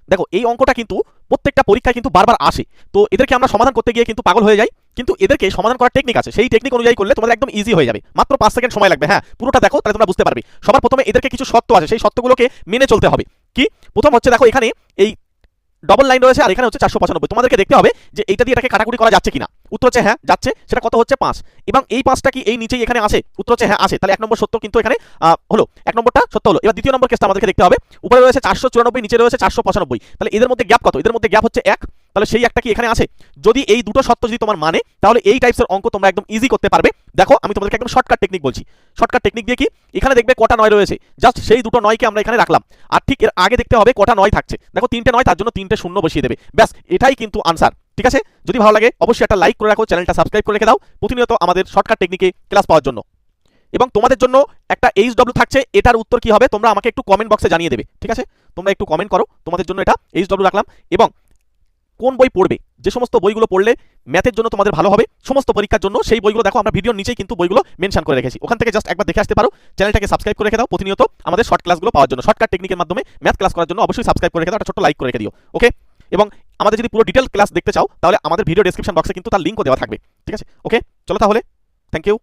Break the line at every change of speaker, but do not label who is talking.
দেখো এই অঙ্কটা কিন্তু প্রত্যেকটা পরীক্ষায় কিন্তু বারবার আসে, তো এদেরকে আমরা সমাধান করতে গিয়ে কিন্তু পাগল হয়ে যাই, কিন্তু এদেরকে সমাধান করার টেকনিক আছে, সেই টেকনিক অনুযায়ী করলে তোমাদের একদম ইজি হয়ে যাবে, মাত্র 5 সেকেন্ড সময় লাগবে। হ্যাঁ, পুরোটা দেখো তাহলে তোমরা বুঝতে পারবে। সবার প্রথমে এদেরকে কিছু শর্ত আছে, সেই শর্তগুলোকে মেনে চলতে হবে। কি প্রথম হচ্ছে, দেখো এখানে এই ডবল লাইন রয়েছে আর এখানে হচ্ছে 495, তোমাদেরকে দেখতে হবে যে এইটা দিয়ে এটাকে কাটাকুটি করা যাচ্ছে কিনা। উত্তর হচ্ছে হ্যাঁ যাচ্ছে, সেটা কত হচ্ছে 5, এবং এই 5টা কি এই নিচেই এখানে আসে? উত্তর হচ্ছে হ্যাঁ আসে, তাহলে 1 নম্বর সত্য কিন্তু এখানে হলো, 1 নম্বরটা সত্য হলো। এবার দ্বিতীয় নম্বর কেসটা আমাদেরকে দেখতে হবে, উপরে রয়েছে 494, নিচে রয়েছে 495, তাহলে এদের মধ্যে গ্যাপ কত? এদের মধ্যে গ্যাপ হচ্ছে 1, তাহলে সেই একটা কি এখানে আছে? যদি এই দুটো সত্য যদি তোমার মানে, তাহলে এই টাইপসের অঙ্ক তোমরা একদম ইজি করতে পারবে। দেখো আমি তোমাদেরকে একদম শর্টকাট টেকনিক বলছি। শর্টকাট টেকনিক দিয়ে কি, এখানে দেখবে কটা 9 রয়েছে, জাস্ট সেই দুটো 9কে আমরা এখানে রাখলাম, আর ঠিক এর আগে দেখতে হবে কটা 9 থাকছে। দেখো 3টে 9, তার জন্য 3টে শূন্য বসিয়ে দেবে, ব্যাস এটাই কিন্তু আনসার। ঠিক আছে, যদি ভালো লাগে অবশ্যই একটা লাইক করে রাখো, চ্যানেলটা সাবস্ক্রাইব করে রেখে দাও প্রতিনিয়ত আমাদের শর্টকাট টেকনিকে ক্লাস পাওয়ার জন্য। এবং তোমাদের জন্য একটা HW থাকছে, এটার উত্তর কি হবে তোমরা আমাকে একটু কমেন্ট বক্সে জানিয়ে দেবে। ঠিক আছে, তোমরা একটু কমেন্ট করো, তোমাদের জন্য এটা HW রাখলাম। এবং কোন বই পড়বে, যে সমস্ত বইগুলো পড়লে ম্যাথের জন্য তোমাদের ভালো হবে সমস্ত পরীক্ষার জন্য, সেই বইগুলো দেখো আমরা ভিডিওর নিচেই কিন্তু বইগুলো মেনশন করে রেখেছি, ওখান থেকে জাস্ট একবার দেখে আসতে পারো। চ্যানেলটাকে সাবস্ক্রাইব করে রেখে দাও প্রতিনিয়ত আমাদের শর্ট ক্লাসগুলো পাওয়ার জন্য, শর্টকাট টেকনিকের মাধ্যমে ম্যাথ ক্লাস করার জন্য অবশ্যই সাবস্ক্রাইব করে রেখে দাও, একটা ছোট্ট লাইক করে রেখে দিও। ওকে, এবং আমাদের যদি পুরো ডিটেল ক্লাস দেখতে চাও তাহলে আমাদের ভিডিও ডেসক্রিপশন বক্সে কিন্তু তার লিঙ্কও দেওয়া থাকবে। ঠিক আছে, ওকে চলো তাহলে, থ্যাংক ইউ।